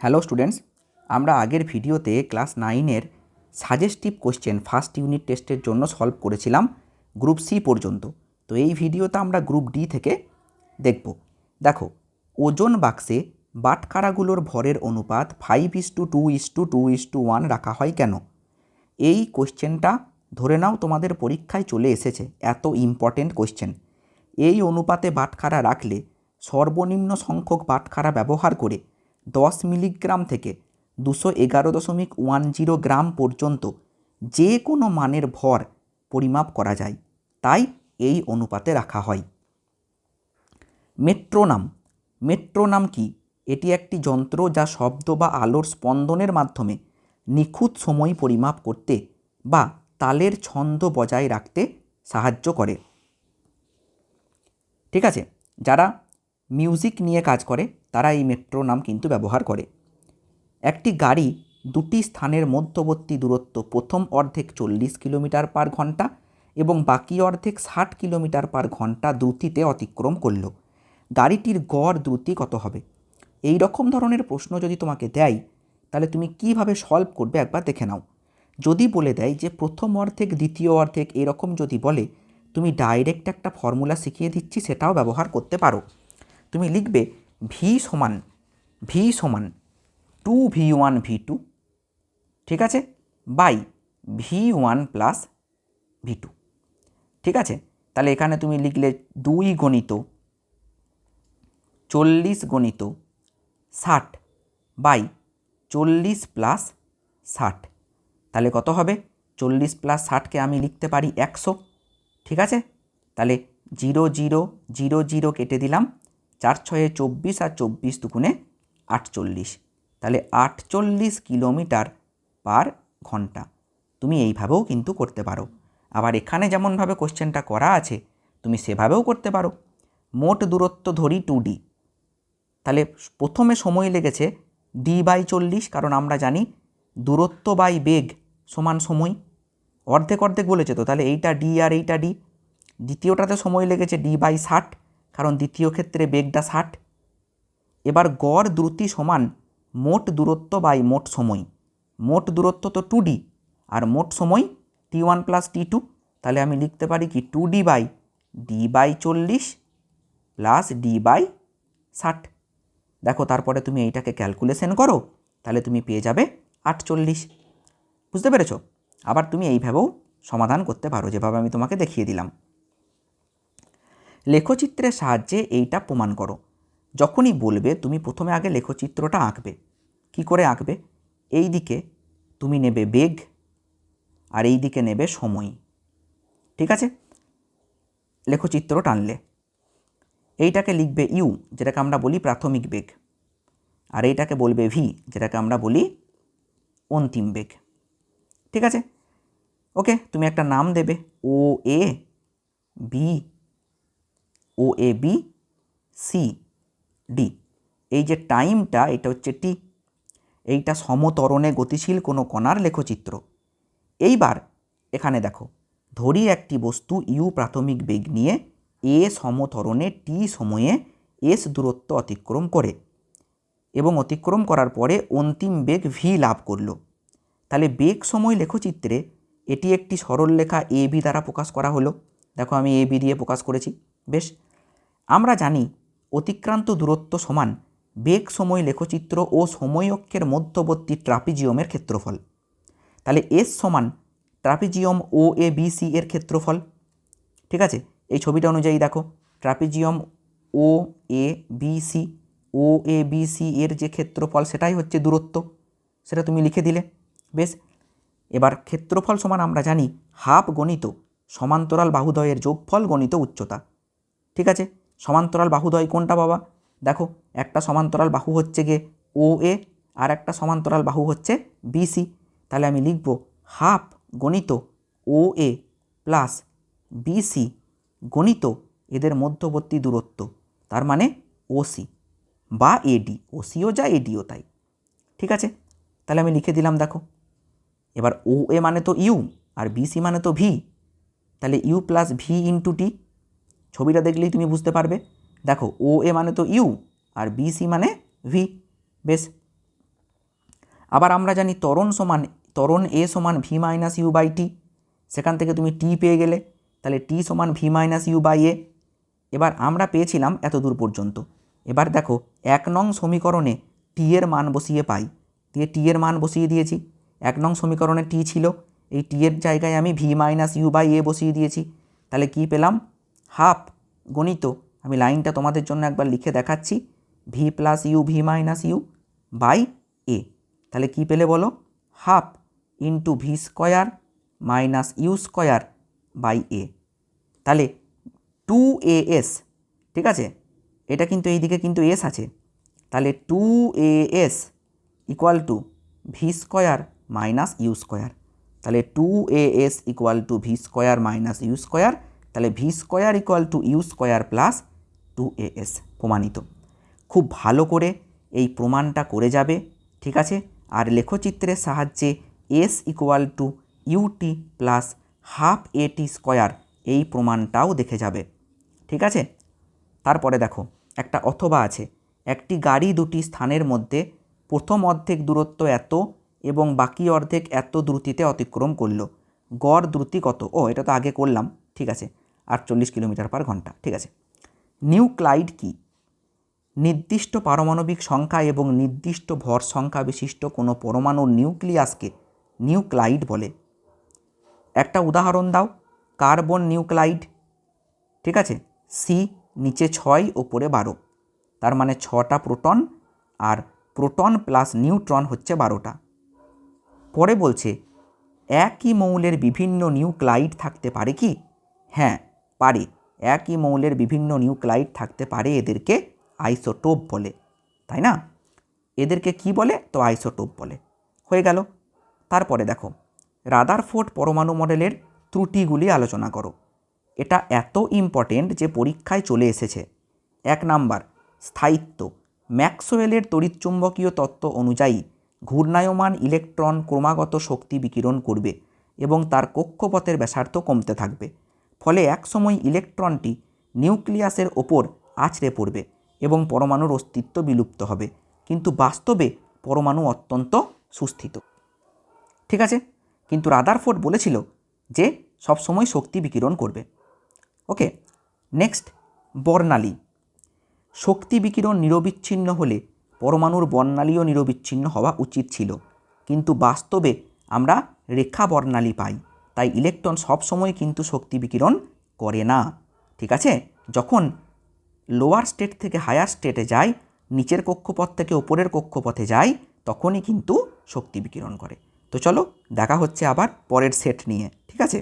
Hello students, আমরা আগের ভিডিওতে ক্লাস 9-এর সাজেস্টিভ কোশ্চেন ফার্স্ট ইউনিট টেস্টের জন্য সলভ করেছিলাম গ্রুপ সি পর্যন্ত। তো এই ভিডিওতে আমরা গ্রুপ ডি থেকে দেখব। দেখো, ওজন বাক্সে বাটখারাগুলোর ভরের অনুপাত 5:2:2:1 রাখা হয় কেন? এই কোশ্চেনটা ধরে নাও তোমাদের পরীক্ষায় চলে এসেছে, এত ইম্পর্টেন্ট কোশ্চেন। এই অনুপাতে বাটখারা রাখলে সর্বনিম্ন সংখ্যক বাটখারা ব্যবহার করে 10 মিলিগ্রাম থেকে 211.10 গ্রাম পর্যন্ত যে কোনো মানের ভর পরিমাপ করা যায়, তাই এই অনুপাতে রাখা হয়। মেট্রোনাম কি? এটি একটি যন্ত্র যা শব্দ বা আলোর স্পন্দনের মাধ্যমে নিখুঁত সময় পরিমাপ করতে বা তালের ছন্দ বজায় রাখতে সাহায্য করে। ঠিক আছে, যারা মিউজিক নিয়ে কাজ করে তারা এই মেট্রোনাম কিন্তু ব্যবহার করে। একটি গাড়ি দুটি স্থানের মধ্যবর্তী দূরত্ব প্রথম অর্ধেক 40 কিলোমিটার পার ঘন্টা এবং বাকি অর্ধেক 60 কিলোমিটার পার ঘন্টা দ্রুতিতে অতিক্রম করল। গাড়িটির গড় দ্রুতি কত হবে? এই রকম ধরনের প্রশ্ন যদি তোমাকে দেয়, তাহলে তুমি কিভাবে সলভ করবে একবার দেখে নাও। যদি বলে দেয় যে প্রথম অর্ধেক দ্বিতীয় অর্ধেক এরকম যদি বলে, তুমি ডাইরেক্ট একটা ফর্মুলা শিখিয়ে দিচ্ছি, সেটাও ব্যবহার করতে পারো। তুমি লিখবে ভি সমান 2v1v2, ঠিক আছে, বাই v1 প্লাস v2। ঠিক আছে, তাহলে এখানে তুমি লিখলে 2 গণিত 40 গণিত 60 বাই 40 প্লাস 60। তাহলে কত হবে? 40 প্লাস 60কে আমি লিখতে পারি 100। ঠিক আছে, তাহলে 0 0 0 0 কেটে দিলাম, 4 6 24 আর 24 দুগুণে 48, তাহলে 48 কিলোমিটার পার ঘন্টা। তুমি এইভাবেও কিন্তু করতে পারো। আবার এখানে যেমনভাবে কোশ্চেনটা করা আছে তুমি সেভাবেও করতে পারো। মোট দূরত্ব ধরি 2d, তাহলে প্রথমে সময় লেগেছে d/40, কারণ আমরা জানি দূরত্ব বাই বেগ সমান সময়, অর্ধেক অর্ধেক বলেছে তো, তাহলে এইটা d আর এইটা d। দ্বিতীয়টাতে সময় লেগেছে d/60, কারণ দ্বিতীয় ক্ষেত্রে বেগটা 60। এবার গড় দ্রুতি সমান মোট দূরত্ব বাই মোট সময়। মোট দূরত্ব তো 2d আর মোট সময় t1 প্লাস t2, তাহলে আমি লিখতে পারি কি 2d by d/40 plus d/60। দেখো, তারপরে তুমি এইটাকে ক্যালকুলেশন করো, তাহলে তুমি পেয়ে যাবে 48। বুঝতে পেরেছো? আবার তুমি এইভাবেও সমাধান করতে পারো, যেভাবে আমি তোমাকে দেখিয়ে দিলাম। লেখচিত্রের সাহায্যে এইটা প্রমাণ করো। যখনই বলবে তুমি প্রথমে আগে লেখচিত্রটা আঁকবে। কি করে আঁকবে? এই দিকে তুমি নেবে বেগ আর এই দিকে নেবে সময়। ঠিক আছে, লেখচিত্র টানলে এইটাকে লিখবে ইউ, যেটাকে আমরা বলি প্রাথমিক বেগ, আর এইটাকে বলবে ভি, যেটাকে আমরা বলি অন্তিম বেগ। ঠিক আছে, ওকে, তুমি একটা নাম দেবে ও এ বি সি ডি। এই যে টাইমটা, এটা হচ্ছে টি। এইটা সমতরণে গতিশীল কোনো কণার লেখচিত্র। এইবার এখানে দেখো, ধরি একটি বস্তু ইউ প্রাথমিক বেগ নিয়ে এ সমতরণে টি সময়ে এস দূরত্ব অতিক্রম করে এবং অতিক্রম করার পরে অন্তিম বেগ ভি লাভ করলো। তাহলে বেগ সময় লেখচিত্রে এটি একটি সরলরেখা এ বি দ্বারা প্রকাশ করা হলো। দেখো, আমি এ বি দিয়ে প্রকাশ করেছি। বেশ, আমরা জানি অতিক্রান্ত দূরত্ব সমান বেগ সময় লেখচিত্র ও সময় অক্ষের মধ্যবর্তী ট্রাপিজিয়মের ক্ষেত্রফল। তাহলে এস সমান ট্রাপিজিয়ম ও এ বি সি এর ক্ষেত্রফল। ঠিক আছে, এই ছবিটা অনুযায়ী দেখো, ট্রাপিজিয়ম ও এ বি সি এর যে ক্ষেত্রফল সেটাই হচ্ছে দূরত্ব, সেটা তুমি লিখে দিলে। বেশ, এবার ক্ষেত্রফল সমান আমরা জানি হাফ গণিত সমান্তরাল বাহুদ্বয়ের যোগফল গণিত উচ্চতা। ঠিক আছে, সমান্তরাল বাহুদ্বয় কোনটা বাবা? দেখো, একটা সমান্তরাল বাহু হচ্ছে গিয়ে ও এ আর একটা সমান্তরাল বাহু হচ্ছে বিসি। তাহলে আমি লিখব হাফ গণিত ও এ প্লাস বিসি গণিত এদের মধ্যবর্তী দূরত্ব, তার মানে ওসি বা এডি। ওসিও যা এডিও তাই। ঠিক আছে, তাহলে আমি লিখে দিলাম। দেখো, এবার ও এ মানে তো ইউ আর বিসি মানে তো ভি, তাহলে you plus V into T. ছবিটা দেখলেই তুমি বুঝতে পারবে। দেখো, ও এ মানে তো ইউ আর বিসি মানে ভি। বেশ, আবার আমরা জানি ত্বরণ এ সমান V minus U by T, সেখান থেকে তুমি টি পেয়ে গেলে, তাহলে টি সমান ভি মাইনাস ইউ বাই এ। এবার আমরা পেয়েছিলাম এত দূর পর্যন্ত। এবার দেখো 1 নং সমীকরণে টি এর মান বসিয়ে পাই, দিয়ে টি এর মান বসিয়ে দিয়েছি। 1 নং সমীকরণে টি ছিল, এই টি এর জায়গায় আমি ভি মাইনাস ইউ বাই এ বসিয়ে দিয়েছি। তাহলে কি পেলাম? হাফ গণিত, আমি লাইনটা তোমাদের জন্য একবার লিখে দেখাচ্ছি, V plus U V minus U by A. তাহলে কি পেলে বলো? Half into V square minus U square by A. তাহলে 2as, ঠিক আছে, এটা কিন্তু এই দিকে কিন্তু এস আছে, তাহলে 2as equal to V square minus U square. তাহলে 2as equal to V square minus U square, তাহলে V square equal to U square plus 2as, প্রমাণিত। খুব ভালো করে এই প্রমাণটা করে যাবে, ঠিক আছে। আর লেখচিত্রের সাহায্যে S equal to UT plus half AT square এই প্রমাণটাও দেখে যাবে, ঠিক আছে। তারপরে দেখো একটা অথবা আছে, একটি গাড়ি দুটি স্থানের মধ্যে প্রথম অর্ধেক দূরত্ব এত এবং বাকি অর্ধেক এত দ্রুতিতে অতিক্রম করলো, গড় দ্রুতি কত? ও এটা তো আগে করলাম, ঠিক আছে, 48 কিলোমিটার/ঘন্টা, ঠিক আছে। নিউক্লাইড কি? নির্দিষ্ট পারমাণবিক সংখ্যা এবং নির্দিষ্ট ভর সংখ্যা বিশিষ্ট কোনো পরমাণুর নিউক্লিয়াসকে নিউক্লাইড বলে। একটা উদাহরণ দাও, কার্বন নিউক্লাইড, ঠিক আছে, সি, নিচে 6 ওপরে 12, তার মানে 6টা প্রোটন, আর প্রোটন প্লাস নিউট্রন হচ্ছে 12টা। পরে বলছে একই মৌলের বিভিন্ন নিউক্লাইড থাকতে পারে কি? হ্যাঁ পারে, একই মৌলের বিভিন্ন নিউক্লাইড থাকতে পারে, এদেরকে আইসোটোপ বলে, তাই না? এদেরকে কি বলে? তো আইসোটোপ বলে। হয়ে গেল। তারপরে দেখো রাদারফোর্ড পরমাণু মডেলের ত্রুটিগুলি আলোচনা করো। এটা এত ইম্পর্টেন্ট যে পরীক্ষায় চলে এসেছে। 1 নাম্বার, স্থায়িত্ব। ম্যাক্সওয়েলের তড়িৎচুম্বকীয় তত্ত্ব অনুযায়ী ঘূর্ণায়মান ইলেকট্রন ক্রমাগত শক্তি বিকিরণ করবে এবং তার কক্ষপথের ব্যাসার্ধ কমতে থাকবে, ফলে একসময় ইলেকট্রনটি নিউক্লিয়াসের ওপর আছড়ে পড়বে এবং পরমাণুর অস্তিত্ব বিলুপ্ত হবে, কিন্তু বাস্তবে পরমাণু অত্যন্ত সুস্থিত, ঠিক আছে। কিন্তু রাদারফোর্ড বলেছিল যে সবসময় শক্তি বিকিরণ করবে। ওকে, নেক্সট, বর্ণালী। শক্তি বিকিরণ নিরবিচ্ছিন্ন হলে পরমাণুর বর্ণালীও নিরবিচ্ছিন্ন হওয়া উচিত ছিল, কিন্তু বাস্তবে আমরা রেখা বর্ণালী পাই, তাই ইলেকট্রন সবসময় কিন্তু শক্তি বিকিরণ করে না, ঠিক আছে। যখন লোয়ার স্টেট থেকে হায়ার স্টেটে যায়, নিচের কক্ষপথ থেকে ওপরের কক্ষপথে যায়, তখনই কিন্তু শক্তি বিকিরণ করে। তো চলো দেখা হচ্ছে আবার পরের সেট নিয়ে, ঠিক আছে।